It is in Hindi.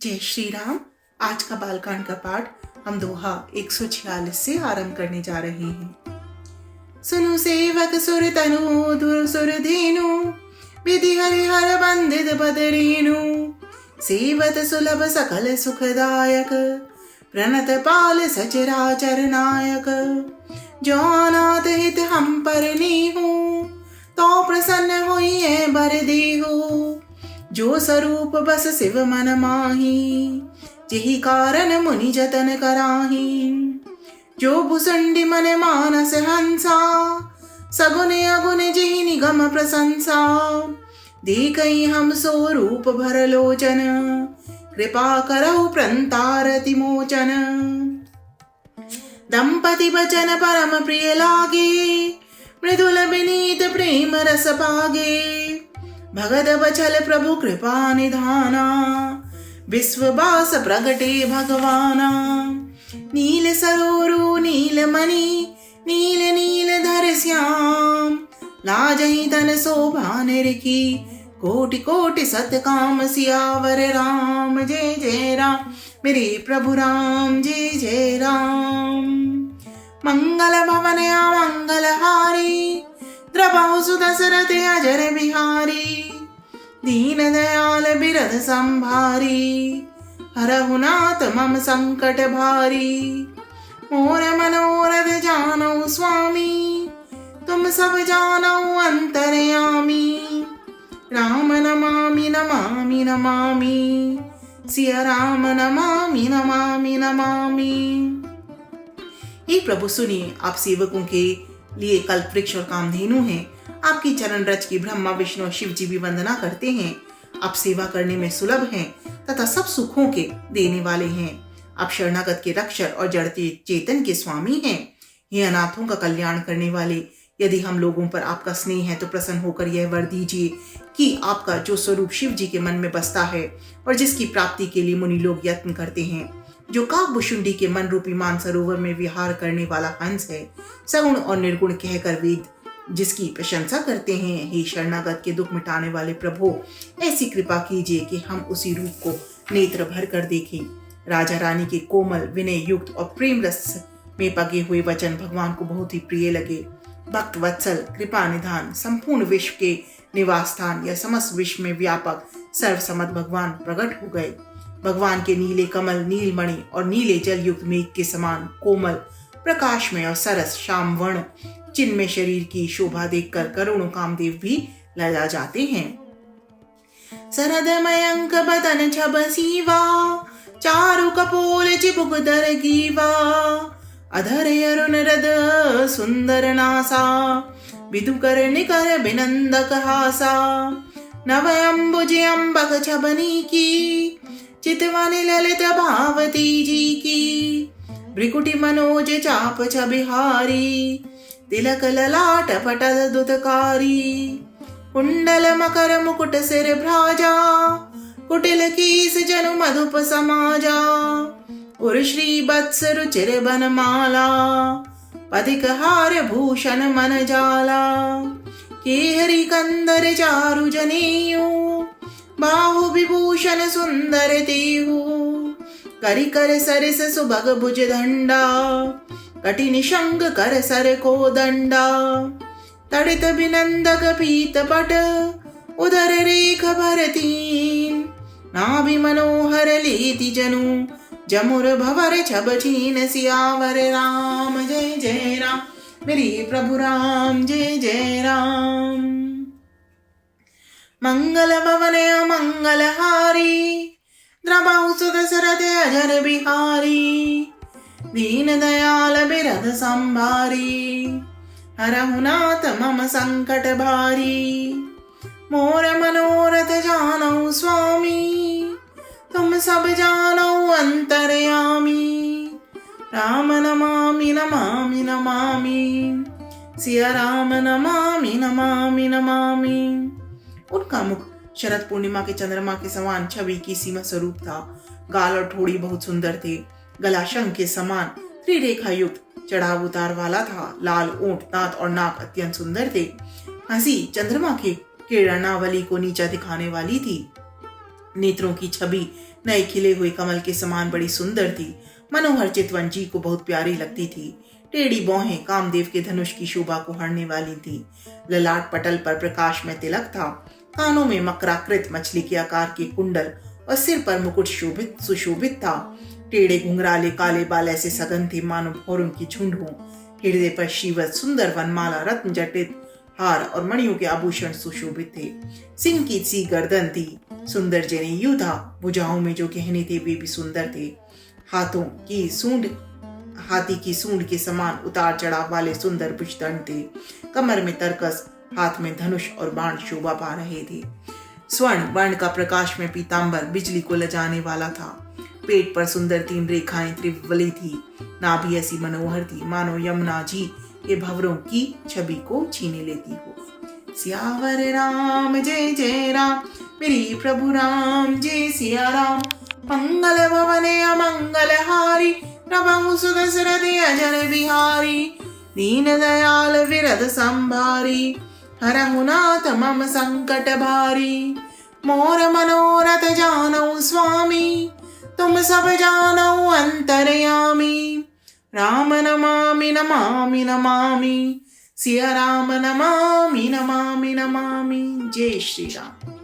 जय श्री राम। आज का बालकांड का पाठ हम दोहा 146 से आरंभ करने जा रहे हैं। सुनु सेवक सुर तनु धुर सुर धेनु विधि हरिहर बंदित बदरेनु सेवत सुलभ सकल सुखदायक प्रणत पाल सचराचर नायक जो अनाथ हित हम पर नीहू तो प्रसन्न होइए बर देहु जो स्वरूप बस शिव मन माही जेहि कारण मुनि जतन कराही जो भुसंडी मन मानस हंसा सगुन अगुन जेहि निगम प्रशंसा देखई हम सो रूप भर लोचन कृपा करहु प्रंतारति मोचन दंपति बचन परम प्रिय लागे मृदुल विनीत प्रेम रस पागे भगत बचल प्रभु कृपा निधाना विश्ववास प्रगटे भगवाना नील सरोरु नील मणि नील नील धर श्याम लाजहि तन शोभा निरखी कोटि कोटि सतकाम सियावर राम। जय जय राम मेरे प्रभु राम। जय जय राम। मंगल भवन मंगल हारी द्रवहु सुदशरथ अजर बिहारी दीन दयाल बिरध संभारी हरहु नाथ मम संकट भारी मोर मनोरथ जानौ स्वामी तुम सब जानौ अंतरयामी राम नमामि नमामि नमामि सिया राम नमामि नमामि नमामि। हे प्रभु सुनिए, आप सेवकों के लिए कल्प वृक्ष और कामधेनु हैं। आपकी चरण रज की ब्रह्मा विष्णु और शिव जी भी वंदना करते हैं। आप सेवा करने में सुलभ हैं तथा सब सुखों के देने वाले हैं। आप शरणागत के रक्षक और जड़ चेतन के स्वामी हैं। ये अनाथों का कल्याण करने वाले, यदि हम लोगों पर आपका स्नेह है तो प्रसन्न होकर यह वर दीजिए कि आपका जो स्वरूप शिव जी के मन में बसता है और जिसकी प्राप्ति के लिए मुनि लोग यत्न करते हैं, जो काकभुशुंडी के मन रूपी मान सरोवर में विहार करने वाला हंस है, सगुण और निर्गुण कहकर वेद जिसकी प्रशंसा करते हैं, हे शरणागत के दुख मिटाने वाले प्रभु, ऐसी कृपा कीजिए कि हम उसी रूप को नेत्र भर कर देखें। राजा रानी के कोमल विनय युक्त और प्रेम रस में पगे हुए वचन भगवान को बहुत ही प्रिय लगे। भक्त वत्सल कृपा निधान संपूर्ण विश्व के निवास स्थान या समस्त विश्व में व्यापक सर्वसम्मत भगवान प्रकट हो गए। भगवान के नीले कमल नीलमणि और नीले जल युक्त मेघ के समान कोमल प्रकाशमय और सरस श्याम वर्ण चिन्मय शरीर की शोभा देखकर करोड़ों कामदेव भी लजा जाते हैं। सरद मयंक बदन छब सीवा चारु कपोल चिबुक दर गीवा अधर अरुण हृद सुंदर नासा विदु कर निकर बिनंदक हासा नव अम्बुज अम्बक छबनी की चितवन ललित भावती जी की भ्रिकुटी मनोज चाप छबिहारी तिलक ललाट पटल दुतकारी कुंडल मकर मुकुट सिर भ्राजा कुटिल कीस जनु मधुप समाजा उर श्री बत्स रुचिर बनमाला पदिक हार भूषण मन जाला केहरी कंदर चारु जनेऊ बाहु विभूषण सुंदर तेहु करि कर सरिस सुभग भुज दंडा कठिन शंग कर सर को दंडा तड़ित बिनंदक पीत पट उदर रेख भरतीन नाभि मनोहर लेति जनु जमुर भवर छब छीन सियावर राम। जय जय राम मेरे प्रभु राम। जय जय राम। मंगल भवन मंगल हारी द्रवहु सुदशरथ अजर बिहारी दीन दयाल बिरध संभारी हरहु नाथ मम संकट भारी मोर मनोरथ जानौ स्वामी तुम सब जानौ अंतरयामी राम नमामि नमामि नमामि सिया राम नमामि नमामि नमामि। उनका मुख शरद पूर्णिमा के चंद्रमा के समान छवि की सीमा स्वरूप था। गाल और ठोड़ी बहुत सुंदर थे। गला शंख के समान त्रिरेखा युक्त चढ़ाव उतार वाला था। लाल ओंठ दांत और नाक अत्यंत सुंदर थे। हंसी चंद्रमा के किरणावली को नीचा दिखाने वाली थी। नेत्रों की छवि नए खिले हुए कमल के समान बड़ी सुंदर थी। मनोहर चितवन जी को बहुत प्यारी लगती थी। टेढ़ी बौहें कामदेव के धनुष की शोभा को हरने वाली थी। ललाट पटल पर प्रकाश में तिलक था। कानों में मकराकृत मछली के आकार के कुंडल और सिर पर मुकुट सुशोभित था। टेढ़े घुंघराले काले बाल ऐसे सघन थे मानो भौरों की झुंड हो। हृदय पर शीवत सुंदर वनमाला, रत्न जटित हार और मणियों के आभूषण सुशोभित थे। सिंह की सी गर्दन थी, सुंदर जनेऊ था। भुजाओं में जो गहने थे वे भी सुंदर थे। हाथी की सूंड के समान उतार चढ़ाव वाले सुंदर भुजदंड थे। कमर में तरकस, हाथ में धनुष और बाण शोभा पा रहे थे। स्वर्ण वर्ण का प्रकाश में पीतांबर बिजली को लजाने वाला था। पेट पर सुंदर 3 रेखाएं त्रिवली थी। नाभि ऐसी मनोहर थी मानो यमुना जी के भंवरों की छवि को छीने लेती हो। सियावर राम जय जय राम, मेरी प्रभु राम जय सिया राम। मंगल भवने अमंगल हारी, प्रभु सुदशरथ अजर बिहारी। दीन दयाल विरद संभारी, हरहु नाथ मम संकट भारी। मोर मनोरथ जानऊ स्वामी, तुम सब जानऊ अंतरयामी। राम नमामि नमामि नमामि, सिया राम नमामि नमामि नमामि। जय श्री राम।